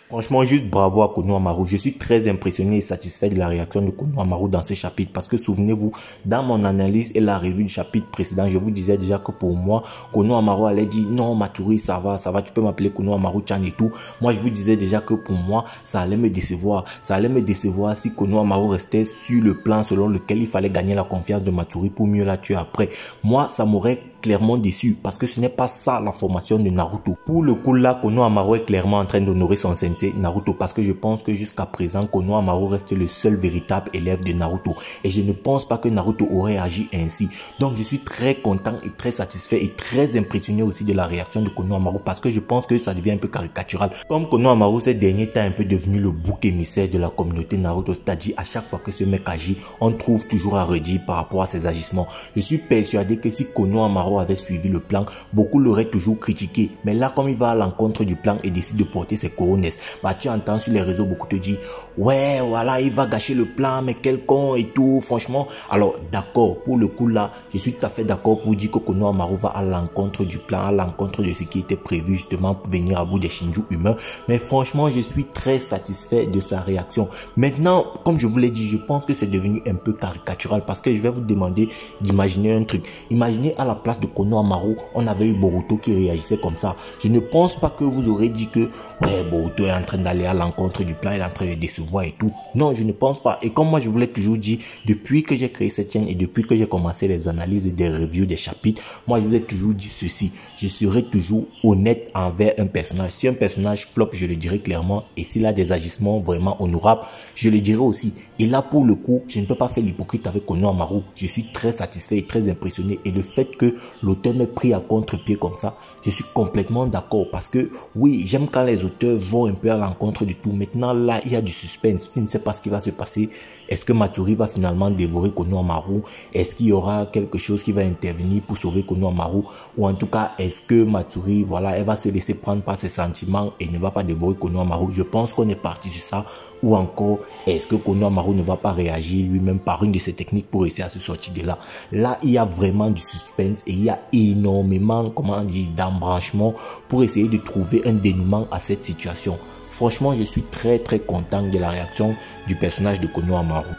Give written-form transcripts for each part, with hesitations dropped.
Franchement, juste bravo à Konohamaru. Je suis très impressionné et satisfait de la réaction de Konohamaru dans ce chapitre parce que souvenez-vous, dans mon analyse et la revue du chapitre précédent, je vous disais déjà que pour moi, Konohamaru allait dire non, Matsuri, ça va, tu peux m'appeler Konohamaru-chan et tout. Moi, je vous disais déjà que pour moi, ça allait me décevoir. Ça allait me décevoir si Konohamaru restait sur le plan selon lequel il fallait gagner la confiance de Matsuri pour mieux la tuer après. Moi, ça m'aurait clairement déçu parce que ce n'est pas ça la formation de Naruto. Pour le coup là, Konohamaru est clairement en train d'honorer son sensei Naruto parce que je pense que jusqu'à présent Konohamaru reste le seul véritable élève de Naruto et je ne pense pas que Naruto aurait agi ainsi. Donc je suis très content et très satisfait et très impressionné aussi de la réaction de Konohamaru parce que je pense que ça devient un peu caricatural. Comme Konohamaru ces derniers temps est un peu devenu le bouc émissaire de la communauté Naruto, c'est-à-dire à chaque fois que ce mec agit, on trouve toujours à redire par rapport à ses agissements. Je suis persuadé que si Konohamaru avait suivi le plan, beaucoup l'auraient toujours critiqué. Mais là, comme il va à l'encontre du plan et décide de porter ses couronnes, bah tu entends sur les réseaux beaucoup te dire ouais voilà il va gâcher le plan, mais quel con et tout. Franchement, alors d'accord, pour le coup là, je suis tout à fait d'accord pour dire que Konohamaru va à l'encontre du plan, à l'encontre de ce qui était prévu justement pour venir à bout des Shinju humains. Mais franchement, je suis très satisfait de sa réaction. Maintenant, comme je vous l'ai dit, je pense que c'est devenu un peu caricatural parce que je vais vous demander d'imaginer un truc. Imaginez à la place de Konohamaru, on avait eu Boruto qui réagissait comme ça. Je ne pense pas que vous aurez dit que ouais, Boruto est en train d'aller à l'encontre du plan, il est en train de décevoir et tout. Non, je ne pense pas. Et comme moi je vous l'ai toujours dit, depuis que j'ai créé cette chaîne et depuis que j'ai commencé les analyses et des reviews des chapitres, moi je vous ai toujours dit ceci: je serai toujours honnête envers un personnage. Si un personnage flop, je le dirai clairement, et s'il a des agissements vraiment honorables, je le dirai aussi. Et là pour le coup, je ne peux pas faire l'hypocrite avec Konohamaru. Je suis très satisfait et très impressionné, et le fait que l'auteur m'ait pris à contre-pied comme ça, je suis complètement d'accord parce que oui, j'aime quand les auteurs vont un peu à l'encontre du tout. Maintenant là, il y a du suspense, tu ne sais pas ce qui va se passer. Est-ce que Matsuri va finalement dévorer Konohamaru? Est-ce qu'il y aura quelque chose qui va intervenir pour sauver Konohamaru? Ou en tout cas, est-ce que Matsuri, voilà, elle va se laisser prendre par ses sentiments et ne va pas dévorer Konohamaru? Je pense qu'on est parti sur ça. Ou encore, est-ce que Konohamaru ne va pas réagir lui-même par une de ses techniques pour réussir à se sortir de là? Là, il y a vraiment du suspense et il y a énormément, comment dire, d'embranchement pour essayer de trouver un dénouement à cette situation. Franchement, je suis très content de la réaction du personnage de Konohamaru.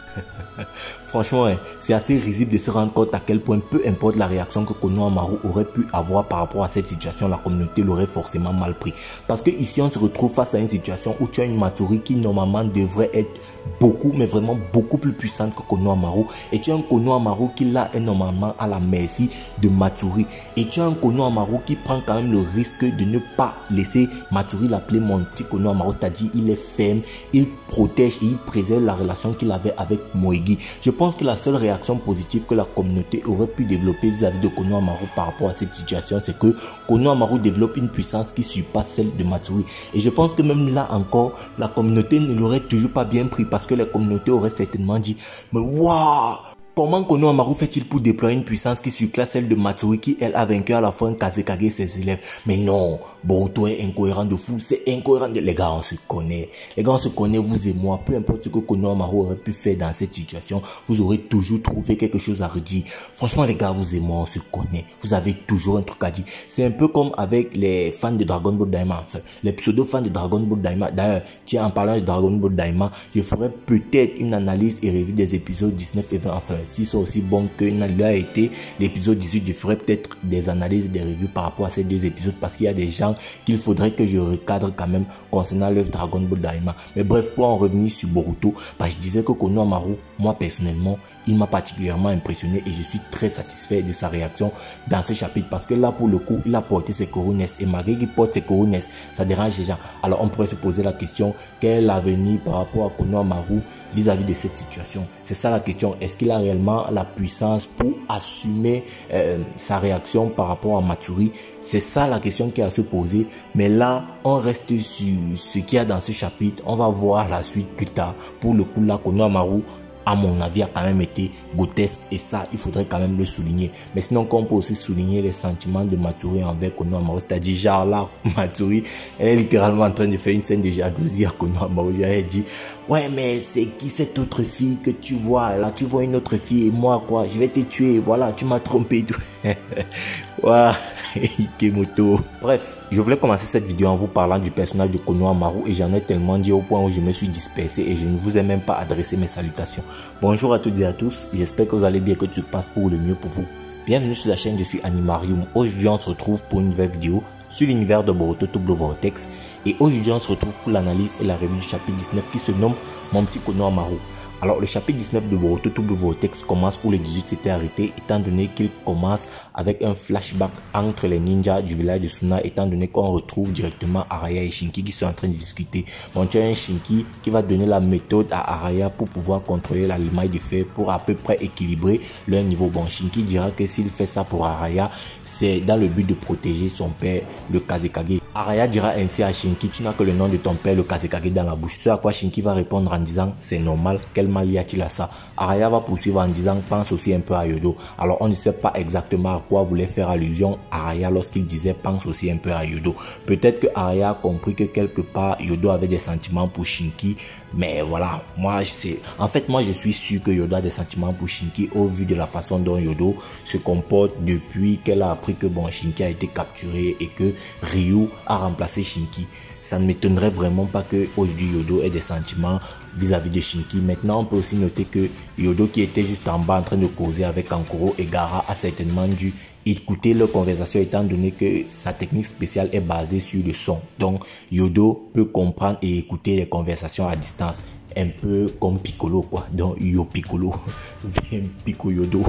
Franchement, c'est assez risible de se rendre compte à quel point, peu importe la réaction que Konohamaru aurait pu avoir par rapport à cette situation, la communauté l'aurait forcément mal pris. Parce que ici, on se retrouve face à une situation où tu as une Matsuri qui normalement devrait être beaucoup, mais vraiment beaucoup plus puissante que Konohamaru. Et tu as un Konohamaru qui là est normalement à la merci de Matsuri. Et tu as un Konohamaru qui prend quand même le risque de ne pas laisser Matsuri l'appeler mon petit Konohamaru, c'est-à-dire il est ferme, il protège et il préserve la relation qu'il avait avec Moegi. Je pense que la seule réaction positive que la communauté aurait pu développer vis-à-vis de Konohamaru par rapport à cette situation, c'est que Konohamaru développe une puissance qui surpasse celle de Matsuri. Et je pense que même là encore, la communauté ne l'aurait toujours pas bien pris parce que la communauté aurait certainement dit mais waouh! Comment Konohamaru fait-il pour déployer une puissance qui surclasse celle de Matsuri qui, elle, a vaincu à la fois un Kazekage et ses élèves? Mais non, Boruto est incohérent de fou, c'est incohérent de... Les gars, on se connaît. Les gars, on se connaît, vous et moi. Peu importe ce que Konohamaru aurait pu faire dans cette situation, vous aurez toujours trouvé quelque chose à redire. Franchement, les gars, vous et moi, on se connaît. Vous avez toujours un truc à dire. C'est un peu comme avec les fans de Dragon Ball Daima, enfin, les pseudo-fans de Dragon Ball Daima. D'ailleurs, tiens, en parlant de Dragon Ball Daima, je ferai peut-être une analyse et revue des épisodes 19 et 20, enfin, s'ils sont aussi bons que l'a été l'épisode 18, je ferai peut-être des analyses et des reviews par rapport à ces deux épisodes parce qu'il y a des gens qu'il faudrait que je recadre quand même concernant l'œuvre Dragon Ball Daima. Mais bref, pour en revenir sur Boruto, bah, je disais que Konohamaru, moi personnellement, il m'a particulièrement impressionné et je suis très satisfait de sa réaction dans ce chapitre parce que là pour le coup, il a porté ses couronnes et malgré qu'il porte ses couronnes, ça dérange les gens. Alors on pourrait se poser la question, quel est l'avenir par rapport à Konohamaru vis-à-vis de cette situation? C'est ça la question. Est-ce qu'il a réellement la puissance pour assumer sa réaction par rapport à Matsuri? C'est ça la question qui a à se poser. Mais là, on reste sur ce qu'il y a dans ce chapitre. On va voir la suite plus tard. Pour le coup, là, Konohamaru, à mon avis, a quand même été grotesque et ça, il faudrait quand même le souligner. Mais sinon, on peut aussi souligner les sentiments de Matsuri envers Konohamaru, c'est-à-dire genre là, Matsuri elle est littéralement en train de faire une scène de jalousie à Konohamaru. Elle dit, ouais, mais c'est qui cette autre fille que tu vois? Là, tu vois une autre fille et moi, quoi, je vais te tuer, voilà, tu m'as trompé. Ouais. Ikemoto. Bref, je voulais commencer cette vidéo en vous parlant du personnage de Konohamaru et j'en ai tellement dit au point où je me suis dispersé et je ne vous ai même pas adressé mes salutations. Bonjour à toutes et à tous, j'espère que vous allez bien, que tout se passe pour le mieux pour vous. Bienvenue sur la chaîne, je suis Animarium. Aujourd'hui on se retrouve pour une nouvelle vidéo sur l'univers de Boruto Double Vortex. Et aujourd'hui on se retrouve pour l'analyse et la revue du chapitre 19 qui se nomme Mon petit Konohamaru. Alors le chapitre 19 de Boruto Double Vortex commence où les 18 s'étaient arrêtés, étant donné qu'il commence avec un flashback entre les ninjas du village de Suna, étant donné qu'on retrouve directement Araya et Shinki qui sont en train de discuter. Bon, tu as un Shinki qui va donner la méthode à Araya pour pouvoir contrôler la limaille de fer pour à peu près équilibrer leur niveau. Bon, Shinki dira que s'il fait ça pour Araya, c'est dans le but de protéger son père, le Kazekage. Araya dira ainsi à Shinki, tu n'as que le nom de ton père, le Kazekage, dans la bouche. Ce à quoi Shinki va répondre en disant, c'est normal, quel mal y a-t-il à ça? Araya va poursuivre en disant, pense aussi un peu à Yodo. Alors on ne sait pas exactement à quoi voulait faire allusion Araya lorsqu'il disait, pense aussi un peu à Yodo. Peut-être que Araya a compris que quelque part Yodo avait des sentiments pour Shinki, mais voilà, moi je suis sûr que Yodo a des sentiments pour Shinki au vu de la façon dont Yodo se comporte depuis qu'elle a appris que bon, Shinki a été capturé et que Ryu a remplacé Shinki. Ça ne m'étonnerait vraiment pas que aujourd'hui Yodo ait des sentiments vis-à-vis de Shinki. Maintenant, on peut aussi noter que Yodo, qui était juste en bas en train de causer avec Kankuro et Gaara, a certainement dû écouter leur conversation étant donné que sa technique spéciale est basée sur le son. Donc, Yodo peut comprendre et écouter les conversations à distance. Un peu comme Piccolo quoi, donc Yo Piccolo, bien Pico Yodo.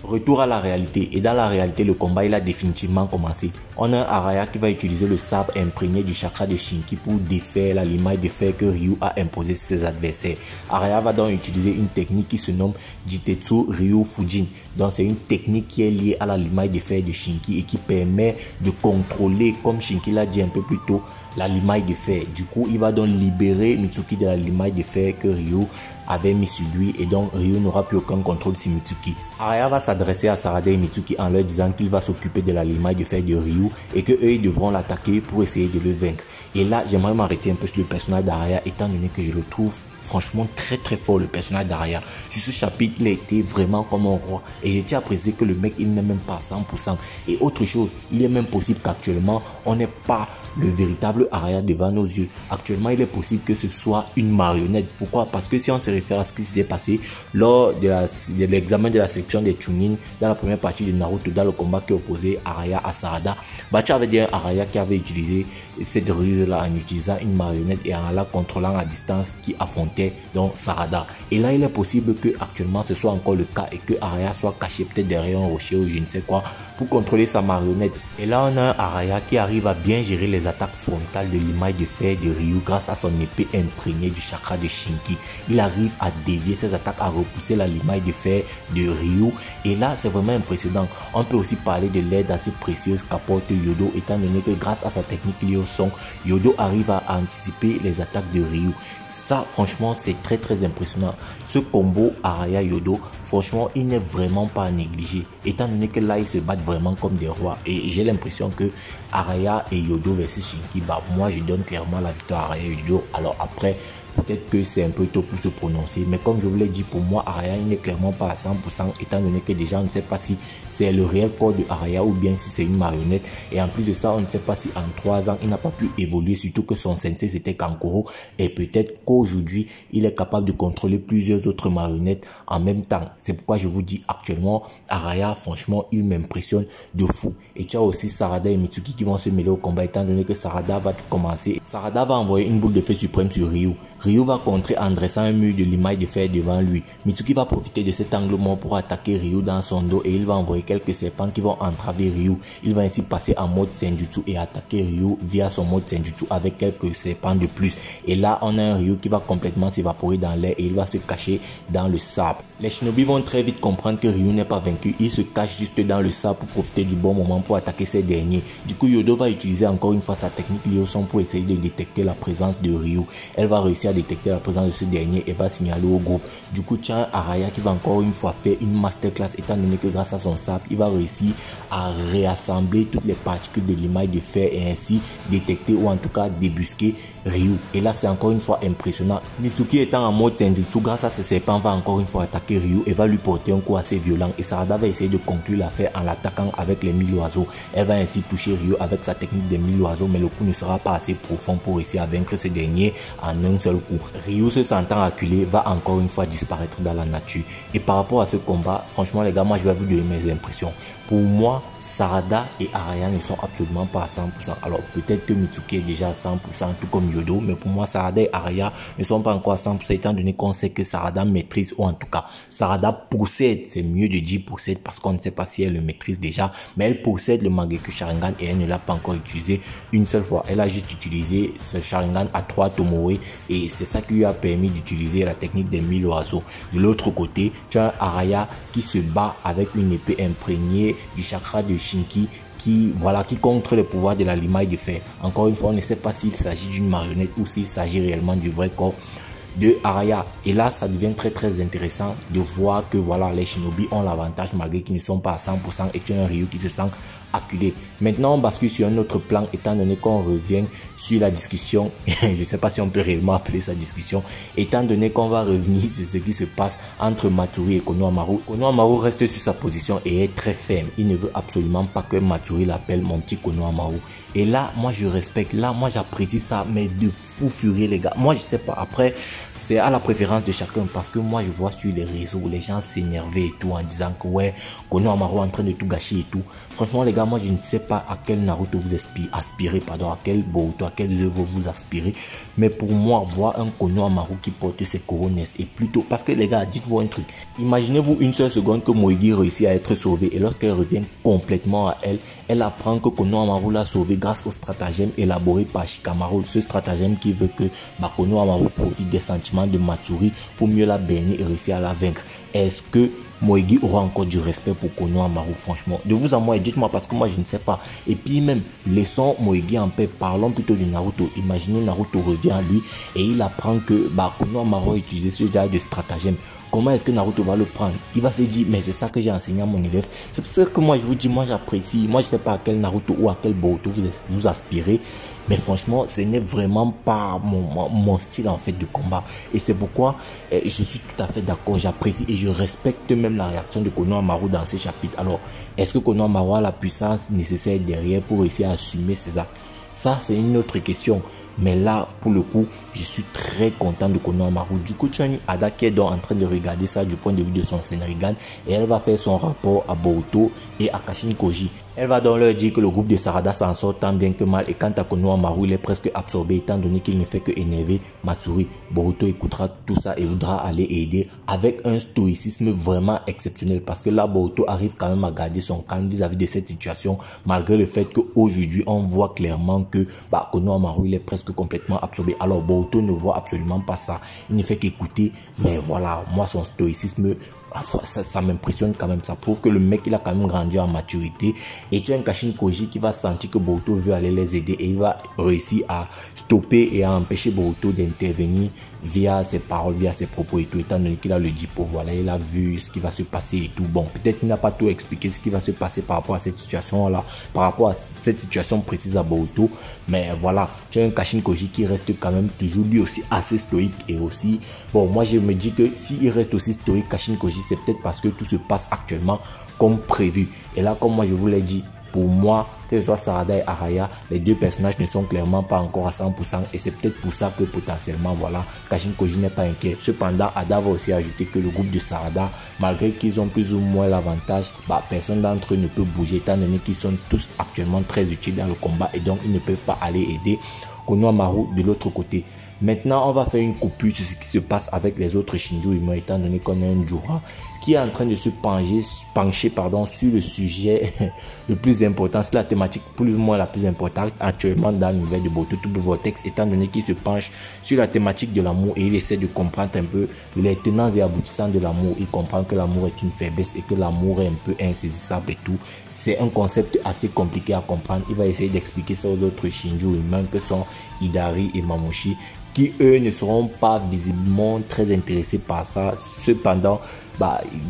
Retour à la réalité, et dans la réalité le combat il a définitivement commencé. On a un Araya qui va utiliser le sabre imprégné du chakra de Shinki pour défaire la limaille de fer que Ryu a imposé sur ses adversaires. Araya va donc utiliser une technique qui se nomme Jitetsu Ryu Fujin. Donc c'est une technique qui est liée à la limaille de fer de Shinki et qui permet de contrôler, comme Shinki l'a dit un peu plus tôt, la limaille de fer. Du coup il va donc libérer Mitsuki de la limaille de fer que Ryu avait mis sur lui et donc Ryu n'aura plus aucun contrôle sur Mitsuki. Araya va s'adresser à Sarada et Mitsuki en leur disant qu'il va s'occuper de la limaille de fer de Ryu et que eux ils devront l'attaquer pour essayer de le vaincre. Et là j'aimerais m'arrêter un peu sur le personnage d'Araya étant donné que je le trouve franchement très fort, le personnage d'Araya. Sur ce chapitre il a été vraiment comme un roi et je tiens à préciser que le mec il n'est même pas à 100%. Et autre chose, il est même possible qu'actuellement on n'ait pas le véritable Araya devant nos yeux. Actuellement il est possible que ce soit une marionnette. Pourquoi? Parce que si on se réfère à ce qui s'était passé lors de l'examen de la section des Chunin dans la première partie de Naruto, dans le combat qui opposait Araya à Sarada, tu avais dit un Araya qui avait utilisé cette ruse là en utilisant une marionnette et en la contrôlant à distance qui affrontait donc Sarada. Et là il est possible que actuellement ce soit encore le cas et que Araya soit caché peut-être derrière un rocher ou je ne sais quoi pour contrôler sa marionnette. Et là on a un Araya qui arrive à bien gérer les attaques frontales de limaille de fer de Ryu grâce à son épée imprégnée du chakra de Shinki. Il arrive à dévier ses attaques, à repousser la limaille de fer de Ryu et là c'est vraiment impressionnant. On peut aussi parler de l'aide assez précieuse qu'apporte Yodo étant donné que grâce à sa technique liée au son, Yodo arrive à anticiper les attaques de Ryu. Ça franchement c'est très impressionnant. Ce combo Araya Yodo franchement il n'est vraiment pas à négliger étant donné que là ils se battent vraiment comme des rois et j'ai l'impression que Araya et Yodo versus Shinki, moi je donne clairement la victoire à Araya et Yodo. Alors après peut-être que c'est un peu tôt pour se prononcer, mais comme je vous l'ai dit, pour moi Araya il n'est clairement pas à 100% étant donné que déjà on ne sait pas si c'est le réel corps de Araya ou bien si c'est une marionnette. Et en plus de ça on ne sait pas si en 3 ans il n'a pas pu évoluer, surtout que son sensei c'était Kankuro et peut-être qu'aujourd'hui il est capable de contrôler plusieurs autres marionnettes en même temps. C'est pourquoi je vous dis actuellement Araya franchement il m'impressionne de fou. Et tu as aussi Sarada et Mitsuki qui vont se mêler au combat étant donné que Sarada va commencer. Sarada va envoyer une boule de feu suprême sur Ryu. Ryu va contrer en dressant un mur de limaille de fer devant lui. Mitsuki va profiter de cet angle mort pour attaquer Ryu dans son dos et il va envoyer quelques serpents qui vont entraver Ryu. Il va ainsi passer en mode Senjutsu et attaquer Ryu via son mode Senjutsu avec quelques serpents de plus. Et là on a un Ryu qui va complètement s'évaporer dans l'air et il va se cacher dans le sable. Les shinobi vont très vite comprendre que Ryu n'est pas vaincu. Il se cache juste dans le sable pour profiter du bon moment pour attaquer ces derniers. Du coup Yodo va utiliser encore une fois sa technique liée au son pour essayer de détecter la présence de Ryu. Elle va réussir à détecter la présence de ce dernier et va signaler au groupe. Du coup tu as Araya qui va encore une fois faire une masterclass étant donné que grâce à son sable il va réussir à réassembler toutes les particules de limaille de fer et ainsi détecter ou en tout cas débusquer Ryu. Et là c'est encore une fois impressionnant. Mitsuki étant en mode Senjutsu grâce à ses serpents va encore une fois attaquer attaquer Ryu et va lui porter un coup assez violent. Et Sarada va essayer de conclure l'affaire en l'attaquant avec les 1000 oiseaux. Elle va ainsi toucher Ryu avec sa technique des 1000 oiseaux, mais le coup ne sera pas assez profond pour réussir à vaincre ce dernier en un seul coup. Ryu, se sentant acculé, va encore une fois disparaître dans la nature. Et par rapport à ce combat, franchement les gars, moi je vais vous donner mes impressions. Pour moi, Sarada et Araya ne sont absolument pas à 100%. Alors peut-être que Mitsuki est déjà à 100%, tout comme Yodo, mais pour moi, Sarada et Araya ne sont pas encore à 100%, étant donné qu'on sait que Sarada maîtrise, ou en tout cas, Sarada possède, c'est mieux de dire possède, parce qu'on ne sait pas si elle le maîtrise déjà, mais elle possède le Mangekyou Sharingan et elle ne l'a pas encore utilisé une seule fois. Elle a juste utilisé ce Sharingan à 3 Tomoe et c'est ça qui lui a permis d'utiliser la technique des 1000 oiseaux. De l'autre côté, tu as Araya qui se bat avec une épée imprégnée du chakra de Shinki qui contre le pouvoir de la limaille de fer. Encore une fois, on ne sait pas s'il s'agit d'une marionnette ou s'il s'agit réellement du vrai corps de Araya. Et là, ça devient très intéressant de voir que les shinobi ont l'avantage malgré qu'ils ne sont pas à 100% et tu as un Ryu qui se sent acculé. Maintenant, on bascule sur un autre plan étant donné qu'on revient sur la discussion. Je ne sais pas si on peut réellement appeler ça discussion, étant donné qu'on va revenir sur ce qui se passe entre Matsuri et Konohamaru. Konohamaru reste sur sa position et est très ferme. Il ne veut absolument pas que Matsuri l'appelle mon petit Konohamaru. Et là, moi je respecte, là moi j'apprécie ça, mais de fou furieux les gars. Moi je sais pas, après c'est à la préférence de chacun, parce que moi je vois sur les réseaux les gens s'énerver et tout en disant que ouais, Konohamaru est en train de tout gâcher et tout. Franchement les gars, moi je ne sais pas à quel Naruto vous aspirez, à quel Boruto, à quelle œuvre vous aspirez, mais pour moi voir un Konohamaru qui porte ses couronnes et plutôt, parce que les gars, dites-vous un truc, imaginez-vous une seule seconde que Moegi réussit à être sauvée et lorsqu'elle revient complètement à elle, elle apprend que Konohamaru l'a sauvée grâce au stratagème élaboré par Shikamaru, ce stratagème qui veut que Konohamaru profite des sentiments de Matsuri pour mieux la berner et réussir à la vaincre. Est-ce que Moegi aura encore du respect pour Konohamaru? Franchement, de vous à moi, dites-moi, parce que moi je ne sais pas. Et puis même, laissons Moegi en paix, parlons plutôt de Naruto. Imaginez Naruto revient à lui et il apprend que Konohamaru a utilisé ce genre de stratagème. Comment est-ce que Naruto va le prendre? Il va se dire, mais c'est ça que j'ai enseigné à mon élève. C'est pour ça que moi je vous dis, moi j'apprécie. Moi je sais pas à quel Naruto ou à quel Boruto vous aspirez. Mais franchement, ce n'est vraiment pas mon style en fait de combat. Et c'est pourquoi je suis tout à fait d'accord, j'apprécie et je respecte même la réaction de Konohamaru dans ce chapitre. Alors, est-ce que Konohamaru a la puissance nécessaire derrière pour réussir à assumer ses actes? Ça, c'est une autre question. Mais là, pour le coup, je suis très content de Konohamaru. Du coup, tu as une Ada qui est donc en train de regarder ça du point de vue de son Senrigan. Et elle va faire son rapport à Boruto et à Kashin Koji. Elle va donc leur dire que le groupe de Sarada s'en sort tant bien que mal. Et quant à Konohamaru, il est presque absorbé étant donné qu'il ne fait que énerver Matsuri. Boruto écoutera tout ça et voudra aller aider avec un stoïcisme vraiment exceptionnel. Parce que là, Boruto arrive quand même à garder son calme vis-à-vis de cette situation. Malgré le fait qu'aujourd'hui, on voit clairement que Konohamaru, il est presque complètement absorbé. Alors Boruto ne voit absolument pas ça. Il ne fait qu'écouter. Mais voilà, moi son stoïcisme, ça m'impressionne quand même. Ça prouve que le mec il a quand même grandi en maturité. Et tu as un Kashin Koji qui va sentir que Boruto veut aller les aider et il va réussir à stopper et à empêcher Boruto d'intervenir via ses paroles, via ses propos et tout, étant donné qu'il a le dipo. Voilà, il a vu ce qui va se passer et tout. Bon, peut-être qu'il n'a pas tout expliqué ce qui va se passer par rapport à cette situation là, par rapport à cette situation précise à Boruto. Mais voilà, tu as un Kashin Koji qui reste quand même toujours lui aussi assez stoïque. Et aussi, bon, moi je me dis que s'il reste aussi stoïque, Kashin Koji, c'est peut-être parce que tout se passe actuellement comme prévu. Et là, comme moi je vous l'ai dit, pour moi, que ce soit Sarada et Araya, les deux personnages ne sont clairement pas encore à 100% et c'est peut-être pour ça que potentiellement, voilà, Kashin Koji n'est pas inquiet. Cependant, Ada va aussi ajouter que le groupe de Sarada, malgré qu'ils ont plus ou moins l'avantage, personne d'entre eux ne peut bouger étant donné qu'ils sont tous actuellement très utiles dans le combat et donc ils ne peuvent pas aller aider Konohamaru de l'autre côté. Maintenant, on va faire une coupure sur ce qui se passe avec les autres Shinju humains, étant donné qu'on a un Jura qui est en train de se pencher sur le sujet le plus important, c'est la thématique plus ou moins la plus importante actuellement dans l'univers de Boruto Double Vortex, étant donné qu'il se penche sur la thématique de l'amour et il essaie de comprendre un peu les tenants et aboutissants de l'amour. Il comprend que l'amour est une faiblesse et que l'amour est un peu insaisissable et tout. C'est un concept assez compliqué à comprendre. Il va essayer d'expliquer ça aux autres Shinju humains que sont Hidari et Mamoshi, qui eux ne seront pas visiblement très intéressés par ça. Cependant,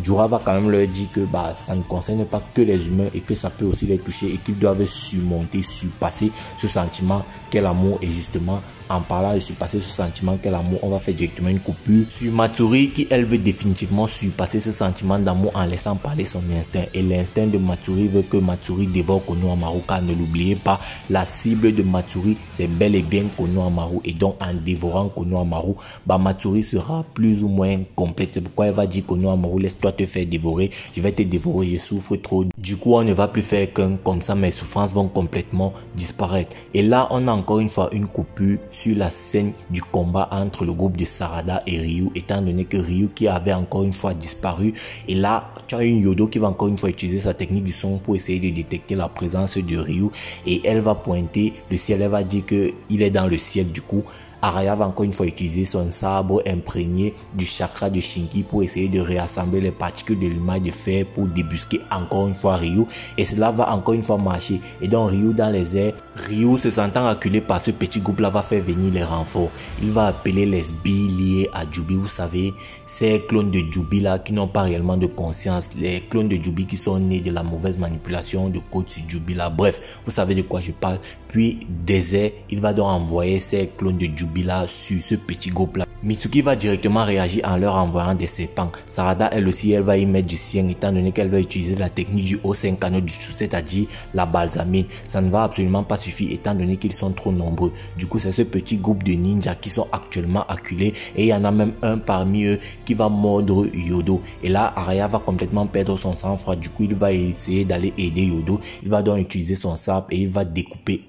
Jura va quand même leur dire que ça ne concerne pas que les humains et que ça peut aussi les toucher et qu'ils doivent surpasser ce sentiment qu'est l'amour. Et justement, en parlant de surpasser ce sentiment qu'est l'amour, on va faire directement une coupure sur Matsuri qui, elle, veut définitivement surpasser ce sentiment d'amour en laissant parler son instinct. Et l'instinct de Matsuri veut que Matsuri dévore Konohamaru, car ne l'oubliez pas, la cible de Matsuri, c'est bel et bien Konohamaru. Et donc, en dévorant Konohamaru, Matsuri sera plus ou moins complète. C'est pourquoi elle va dire Konohamaru, laisse-toi te faire dévorer, je vais te dévorer, je souffre trop. Du coup, on ne va plus faire qu'un, comme ça mes souffrances vont complètement disparaître. Et là, on a encore une fois une coupure sur la scène du combat entre le groupe de Sarada et Ryu, étant donné que Ryu qui avait encore une fois disparu. Et là, tu as une Yodo qui va encore une fois utiliser sa technique du son pour essayer de détecter la présence de Ryu. Et elle va pointer le ciel, elle va dire qu'il est dans le ciel. Du coup, Araya va encore une fois utiliser son sabre imprégné du chakra de Shinki pour essayer de réassembler les particules de l'image de fer pour débusquer encore une fois Ryu. Et cela va encore une fois marcher. Et donc Ryu dans les airs, Ryu se sentant acculé par ce petit groupe là va faire venir les renforts. Il va appeler les billes liées à Jubi. Vous savez, ces clones de Jubi là qui n'ont pas réellement de conscience. Les clones de Jubi qui sont nés de la mauvaise manipulation de Kotsu Jubi là. Bref, vous savez de quoi je parle. Puis des airs, il va donc envoyer ces clones de Jubi là sur ce petit groupe là. Mitsuki va directement réagir en leur envoyant des serpents. Sarada, elle aussi, elle va y mettre du sien, étant donné qu'elle va utiliser la technique du Osenkano Jutsu, c'est-à-dire la balsamine. Ça ne va absolument pas suffire, étant donné qu'ils sont trop nombreux. Du coup, c'est ce petit groupe de ninjas qui sont actuellement acculés. Et il y en a même un parmi eux qui va mordre Yodo. Et là, Araya va complètement perdre son sang-froid. Du coup, il va essayer d'aller aider Yodo. Il va donc utiliser son sabre et il va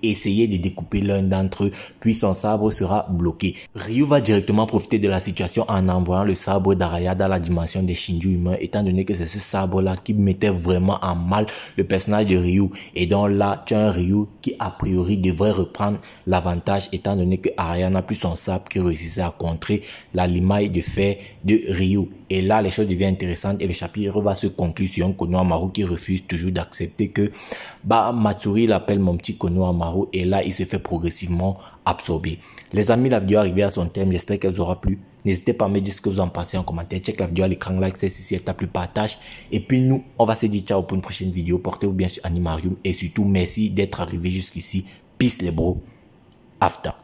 essayer de découper l'un d'entre eux. Puis son sabre sera bloqué. Ryu va directement profiter de la situation en envoyant le sabre d'Araya dans la dimension des Shinju humains, étant donné que c'est ce sabre là qui mettait vraiment en mal le personnage de Ryu. Et donc là, tu as un Ryu qui a priori devrait reprendre l'avantage, étant donné que Araya n'a plus son sabre qui réussissait à contrer la limaille de fer de Ryu. Et là, les choses deviennent intéressantes et le chapitre va se conclure sur un Konohamaru qui refuse toujours d'accepter que Matsuri l'appelle mon petit Konohamaru, et là, il se fait progressivement absorber. Les amis, la vidéo est arrivée à son terme. J'espère qu'elle vous aura plu. N'hésitez pas à me dire ce que vous en pensez en commentaire. Check la vidéo à l'écran, like si elle t'a plu, partage. Et puis nous, on va se dire ciao pour une prochaine vidéo. Portez-vous bien sur Animarium. Et surtout, merci d'être arrivé jusqu'ici. Peace les bros. After.